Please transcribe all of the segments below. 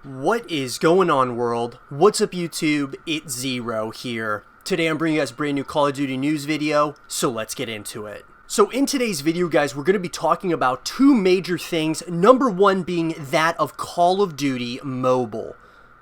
What is going on, world? What's up, YouTube? It's Zero here. Today I'm bringing you guys a brand new Call of Duty news video, so let's get into it. So in today's video, guys, we're going to be talking about two major things. Number one being that of Call of Duty Mobile.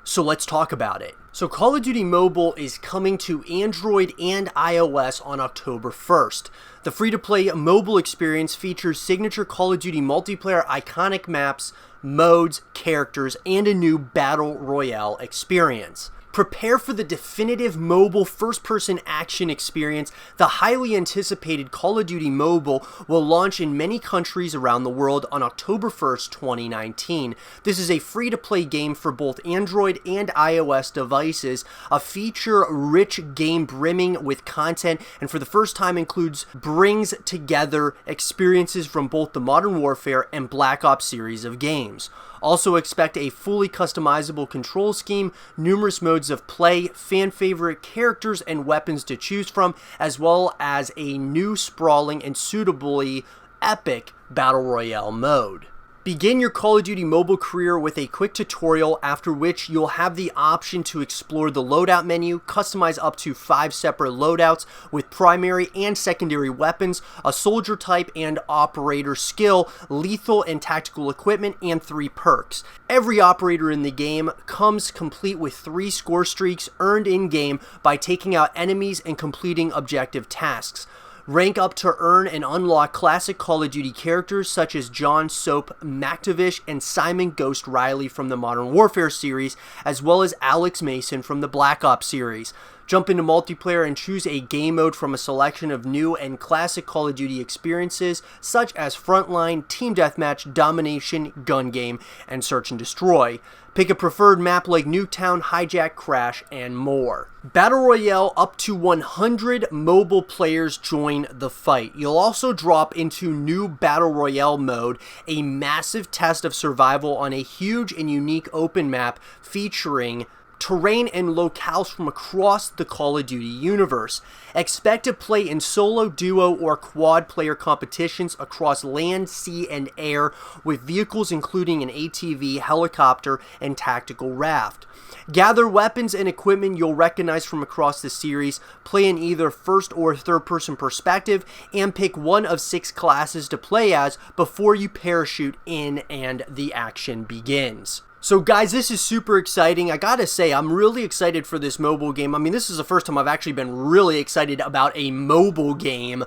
So let's talk about it. So Call of Duty Mobile is coming to Android and iOS on October 1st. The free-to-play mobile experience features signature Call of Duty multiplayer iconic maps, modes, characters, and a new Battle Royale experience. Prepare for the definitive mobile first-person action experience. The highly anticipated Call of Duty Mobile will launch in many countries around the world on October 1st, 2019. This is a free-to-play game for both Android and iOS devices, a feature-rich game brimming with content, and for the first time brings together experiences from both the Modern Warfare and Black Ops series of games. Also expect a fully customizable control scheme, numerous modes of play, fan-favorite characters and weapons to choose from, as well as a new sprawling and suitably epic Battle Royale mode. Begin your Call of Duty Mobile career with a quick tutorial, after which you'll have the option to explore the Loadout Menu, customize up to 5 separate loadouts with primary and secondary weapons, a soldier type and operator skill, lethal and tactical equipment, and 3 perks. Every operator in the game comes complete with 3 score streaks earned in-game by taking out enemies and completing objective tasks. Rank up to earn and unlock classic Call of Duty characters such as John Soap McTavish and Simon Ghost Riley from the Modern Warfare series, as well as Alex Mason from the Black Ops series. Jump into multiplayer and choose a game mode from a selection of new and classic Call of Duty experiences such as Frontline, Team Deathmatch, Domination, Gun Game, and Search and Destroy. Pick a preferred map like Nuketown, Hijack, Crash, and more. Battle Royale, up to 100 mobile players join the fight. You'll also drop into new Battle Royale mode, a massive test of survival on a huge and unique open map featuring terrain and locales from across the Call of Duty universe. Expect to play in solo, duo, or quad player competitions across land, sea, and air with vehicles including an ATV, helicopter, and tactical raft. Gather weapons and equipment you'll recognize from across the series, play in either first or third person perspective, and pick one of 6 classes to play as before you parachute in and the action begins. So guys, this is super exciting. I gotta say, I'm really excited for this mobile game. I mean, this is the first time I've actually been really excited about a mobile game.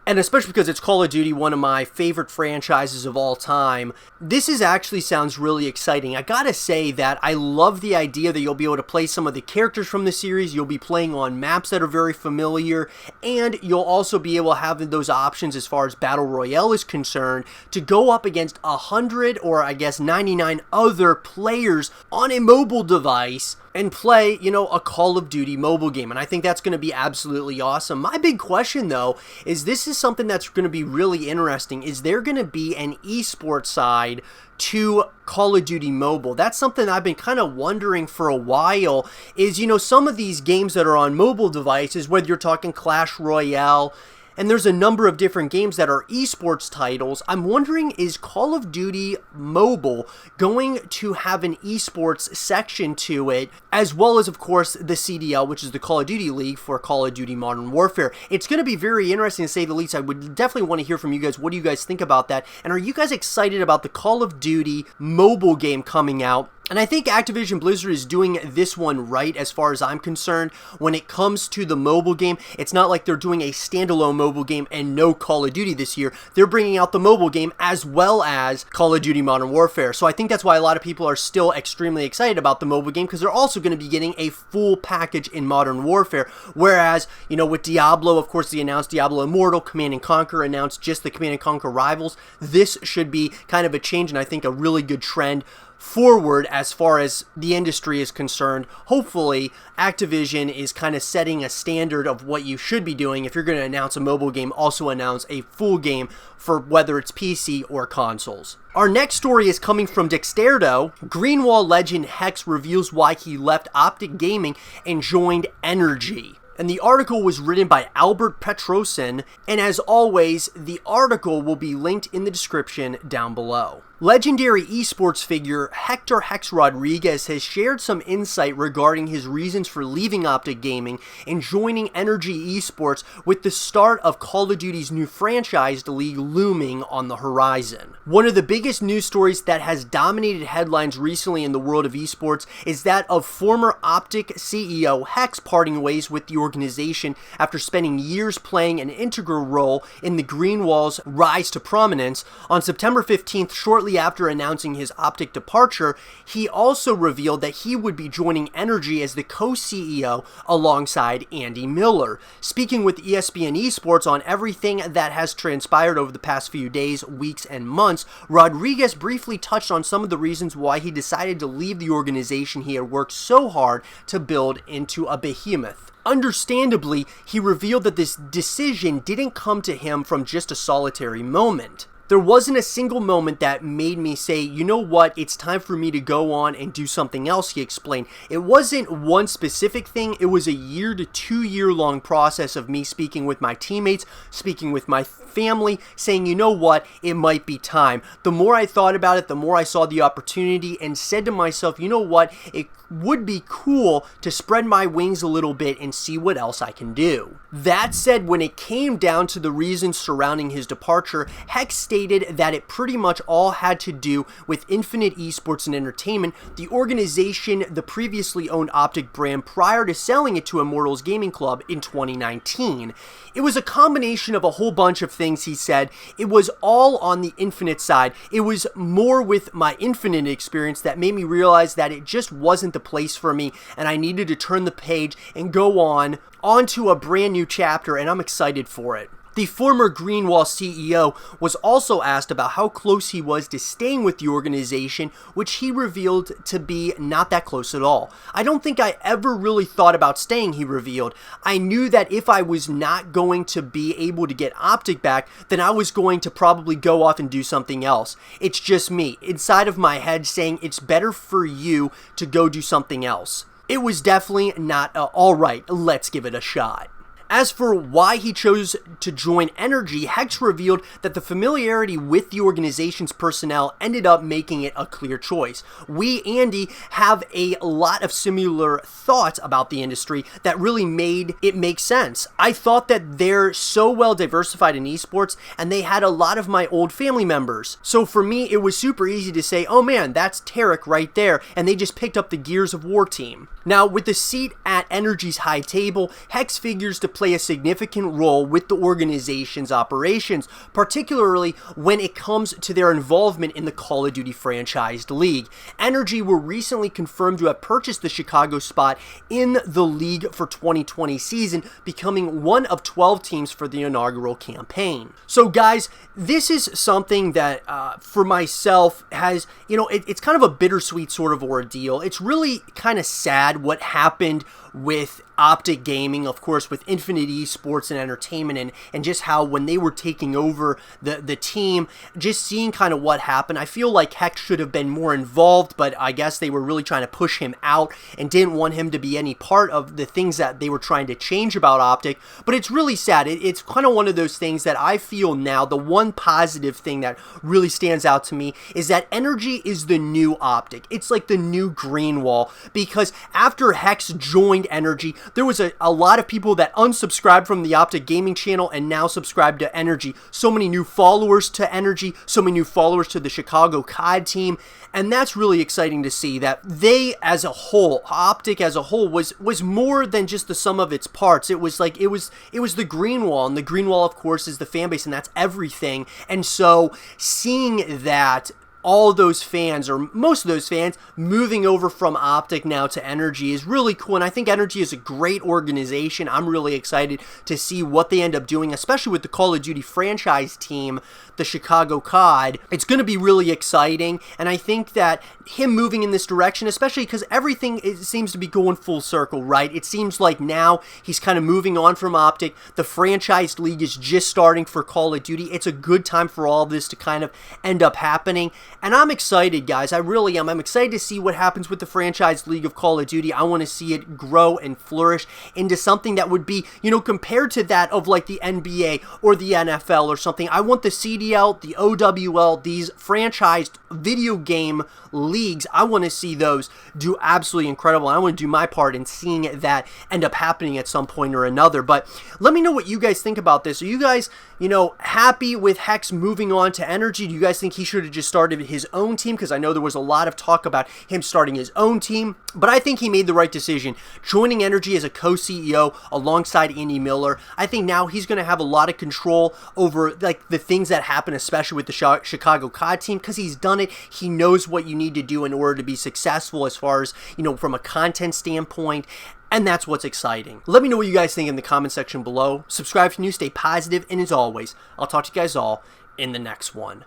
And especially because it's Call of Duty, one of my favorite franchises of all time. This actually sounds really exciting. I gotta say that I love the idea that you'll be able to play some of the characters from the series. You'll be playing on maps that are very familiar. And you'll also be able to have those options as far as Battle Royale is concerned to go up against 100 or I guess 99 other players on a mobile device and play, you know, a Call of Duty mobile game. And I think that's going to be absolutely awesome. My big question, though, is this is something that's going to be really interesting. Is there going to be an esports side to Call of Duty Mobile? That's something I've been kind of wondering for a while. Is, you know, some of these games that are on mobile devices, whether you're talking Clash Royale, and there's a number of different games that are esports titles. I'm wondering, is Call of Duty Mobile going to have an esports section to it, as well as, of course, the CDL, which is the Call of Duty League for Call of Duty Modern Warfare? It's going to be very interesting, to say the least. I would definitely want to hear from you guys. What do you guys think about that? And are you guys excited about the Call of Duty mobile game coming out? And I think Activision Blizzard is doing this one right as far as I'm concerned. When it comes to the mobile game, it's not like they're doing a standalone mobile game and no Call of Duty this year. They're bringing out the mobile game as well as Call of Duty Modern Warfare. So I think that's why a lot of people are still extremely excited about the mobile game, because they're also going to be getting a full package in Modern Warfare. Whereas, you know, with Diablo, of course, they announced Diablo Immortal, Command & Conquer announced just the Command & Conquer Rivals. This should be kind of a change, and I think a really good trend forward as far as the industry is concerned. Hopefully, Activision is kind of setting a standard of what you should be doing. If you're going to announce a mobile game, also announce a full game for whether it's PC or consoles. Our next story is coming from Dexterdo. Greenwall legend Hecz reveals why he left OpTic Gaming and joined Energy. And the article was written by Albert Petrosin, and as always, the article will be linked in the description down below. Legendary esports figure Hector Hecz Rodriguez has shared some insight regarding his reasons for leaving OpTic Gaming and joining Energy Esports with the start of Call of Duty's new franchised league looming on the horizon. One of the biggest news stories that has dominated headlines recently in the world of esports is that of former OpTic CEO Hecz parting ways with the organization after spending years playing an integral role in the Green Wall's rise to prominence. On September 15th, shortly after announcing his OpTic departure, he also revealed that he would be joining Energy as the co-CEO alongside Andy Miller. Speaking with ESPN Esports on everything that has transpired over the past few days, weeks, and months, Rodriguez briefly touched on some of the reasons why he decided to leave the organization he had worked so hard to build into a behemoth. Understandably, he revealed that this decision didn't come to him from just a solitary moment. There wasn't a single moment that made me say, you know what, it's time for me to go on and do something else, he explained. It wasn't one specific thing, it was a 1 to 2 year long process of me speaking with my teammates, speaking with my family, saying, you know what, it might be time. The more I thought about it, the more I saw the opportunity and said to myself, you know what, it would be cool to spread my wings a little bit and see what else I can do. That said, when it came down to the reasons surrounding his departure, Hecz stated that it pretty much all had to do with Infinite Esports and Entertainment, the organization the previously owned OpTic brand prior to selling it to Immortals Gaming Club in 2019. It was a combination of a whole bunch of things, he said. It was all on the Infinite side. It was more with my Infinite experience that made me realize that it just wasn't the place for me, and I needed to turn the page and go on to a brand new chapter, and I'm excited for it. The former Greenwall CEO was also asked about how close he was to staying with the organization, which he revealed to be not that close at all. I don't think I ever really thought about staying, he revealed. I knew that if I was not going to be able to get OpTic back, then I was going to probably go off and do something else. It's just me, inside of my head, saying it's better for you to go do something else. It was definitely not alright, let's give it a shot. As for why he chose to join Energy, Hecz revealed that the familiarity with the organization's personnel ended up making it a clear choice. We, Andy, have a lot of similar thoughts about the industry that really made it make sense. I thought that they're so well diversified in esports, and they had a lot of my old family members. So for me, it was super easy to say, oh man, that's Tarek right there, and they just picked up the Gears of War team. Now, with the seat at Energy's high table, Hecz figures to play a significant role with the organization's operations, particularly when it comes to their involvement in the Call of Duty franchised league. Energy were recently confirmed to have purchased the Chicago spot in the league for 2020 season, becoming one of 12 teams for the inaugural campaign. So guys, this is something that for myself has, it's kind of a bittersweet sort of ordeal. It's really kind of sad what happened with OpTic Gaming, of course, with Infinite Esports and Entertainment, and just how when they were taking over the team, just seeing kind of what happened. I feel like Hecz should have been more involved, but I guess they were really trying to push him out and didn't want him to be any part of the things that they were trying to change about OpTic. But it's really sad. It's kind of one of those things that I feel now, the one positive thing that really stands out to me is that Energy is the new OpTic. It's like the new Greenwall, because after Hecz joined Energy, there was a lot of people that unsubscribed from the OpTic Gaming channel and now subscribe to Energy. So many new followers to Energy, so many new followers to the Chicago COD team, and that's really exciting to see that they as a whole, OpTic as a whole, was more than just the sum of its parts. It was like, it was the Greenwall, and the Greenwall, of course, is the fan base, and that's everything. And so seeing that all those fans, or most of those fans, moving over from OpTic now to Energy is really cool, and I think Energy is a great organization. I'm really excited to see what they end up doing, especially with the Call of Duty franchise team, the Chicago COD. It's going to be really exciting, and I think that him moving in this direction, especially because everything seems to be going full circle, right? It seems like now he's kind of moving on from OpTic. The franchised league is just starting for Call of Duty. It's a good time for all of this to kind of end up happening. And I'm excited, guys. I really am. I'm excited to see what happens with the franchise league of Call of Duty. I want to see it grow and flourish into something that would be, you know, compared to that of like the NBA or the NFL or something. I want the CDL, the OWL, these franchised video game leagues. I want to see those do absolutely incredible. I want to do my part in seeing that end up happening at some point or another. But let me know what you guys think about this. Are you guys, you know, happy with Hecz moving on to Energy? Do you guys think he should have just started his own team? Because I know there was a lot of talk about him starting his own team, but I think he made the right decision. Joining Energy as a co-CEO alongside Andy Miller, I think now he's going to have a lot of control over like the things that happen, especially with the Chicago COD team, because he's done it. He knows what you need to do in order to be successful as far as, you know, from a content standpoint. And that's what's exciting. Let me know what you guys think in the comment section below. Subscribe if you're new, stay positive, and as always, I'll talk to you guys all in the next one.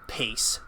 Peace.